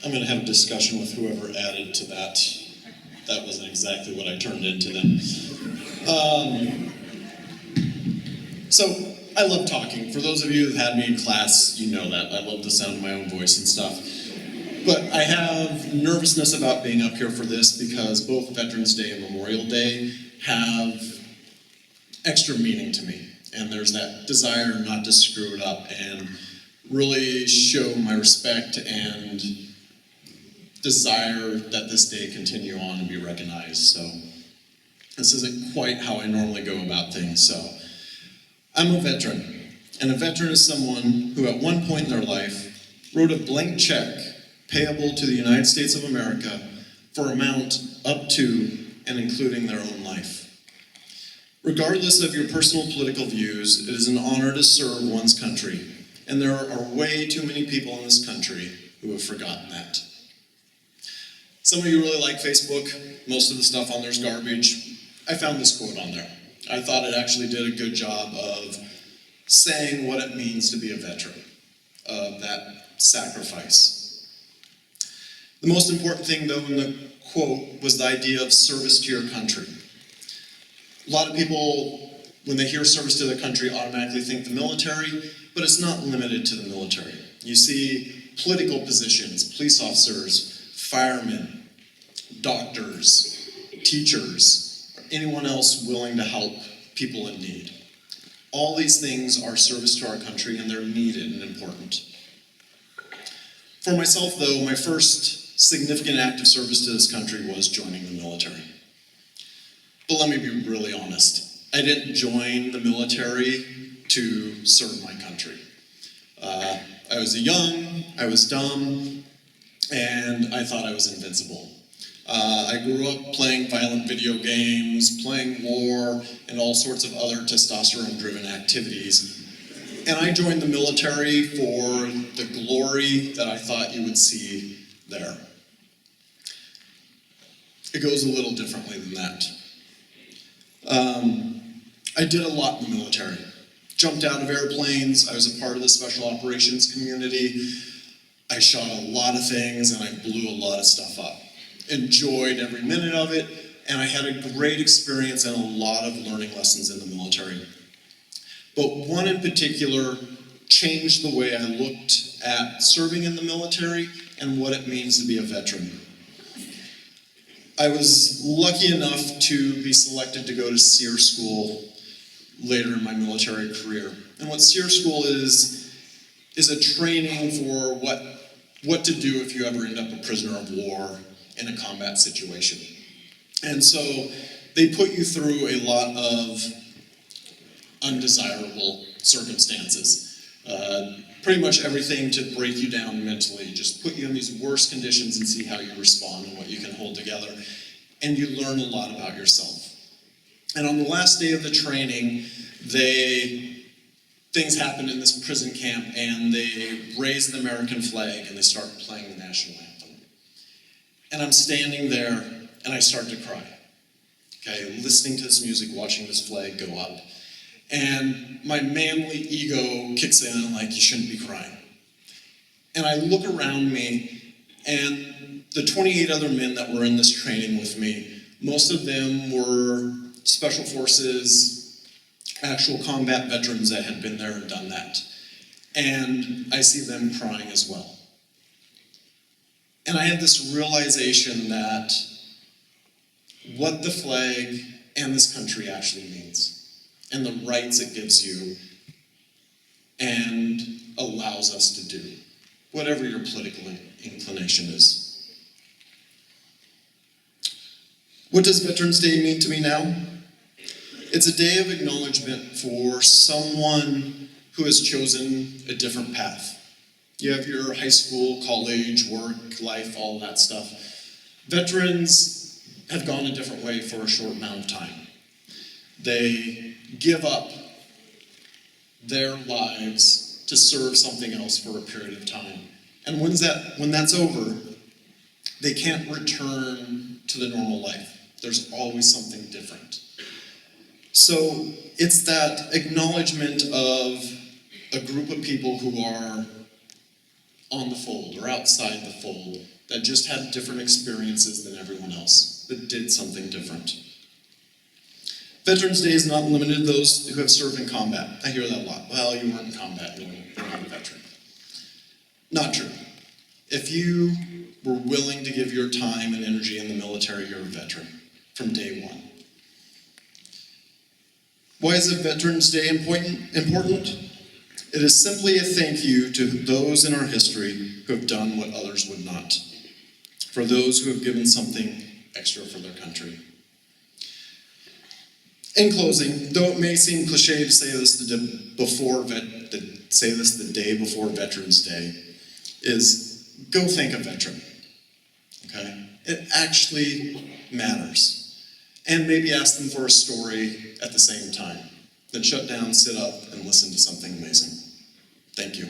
I'm going to have a discussion with whoever added to that. That wasn't exactly what I turned into them. So I love talking. For those of you who've had me in class, you know that. I love the sound of my own voice and stuff. But I have nervousness about being up here for this because both Veterans Day and Memorial Day have extra meaning to me. And there's that desire not to screw it up and really show my respect and desire that this day continue on and be recognized. So this isn't quite how I normally go about things. So I'm a veteran, and a veteran is someone who at one point in their life wrote a blank check payable to the United States of America for amount up to and including their own life. Regardless of your personal political views, it is an honor to serve one's country, and there are way too many people in this country who have forgotten that. Some of you really like Facebook. Most of the stuff on there is garbage. I found this quote on there. I thought it actually did a good job of saying what it means to be a veteran, of that sacrifice. The most important thing, though, in the quote was the idea of service to your country. A lot of people, when they hear service to their country, automatically think the military, but it's not limited to the military. You see political positions, police officers, firemen, doctors, teachers, or anyone else willing to help people in need. All these things are service to our country, and they're needed and important. For myself, though, my first significant act of service to this country was joining the military. But let me be really honest. I didn't join the military to serve my country. I was young, I was dumb, and I thought I was invincible. I grew up playing violent video games, playing war, and all sorts of other testosterone-driven activities. And I joined the military for the glory that I thought you would see there. It goes a little differently than that. I did a lot in the military. Jumped out of airplanes, I was a part of the special operations community. I shot a lot of things and I blew a lot of stuff up. Enjoyed every minute of it, and I had a great experience and a lot of learning lessons in the military. But one in particular changed the way I looked at serving in the military and what it means to be a veteran. I was lucky enough to be selected to go to SEER school later in my military career. And what SEER school is a training for what to do if you ever end up a prisoner of war in a combat situation. And so they put you through a lot of undesirable circumstances. Pretty much everything to break you down mentally, just put you in these worst conditions and see how you respond and what you can hold together. And you learn a lot about yourself. And on the last day of the training, things happened in this prison camp, and they raise the American flag and they start playing the national anthem. And I'm standing there and I start to cry. Okay, listening to this music, watching this flag go up. And my manly ego kicks in and I'm like, you shouldn't be crying. And I look around me, and the 28 other men that were in this training with me, most of them were special forces, actual combat veterans that had been there and done that. And I see them crying as well. And I had this realization that what the flag and this country actually means, and the rights it gives you and allows us to do, whatever your political inclination is. What does Veterans Day mean to me now? It's a day of acknowledgement for someone who has chosen a different path. You have your high school, college, work, life, all that stuff. Veterans have gone a different way for a short amount of time. They give up their lives to serve something else for a period of time. And when that's over, they can't return to the normal life. There's always something different. So it's that acknowledgement of a group of people who are on the fold or outside the fold that just had different experiences than everyone else, that did something different. Veterans Day is not limited to those who have served in combat. I hear that a lot. Well, you weren't in combat, you're not a veteran. Not true. If you were willing to give your time and energy in the military, you're a veteran from day one. Why is it Veterans Day important? It is simply a thank you to those in our history who have done what others would not, for those who have given something extra for their country. In closing, though it may seem cliche to say this the day before Veterans Day, is go thank a veteran, okay? It actually matters. And maybe ask them for a story at the same time. Then shut down, sit up, and listen to something amazing. Thank you.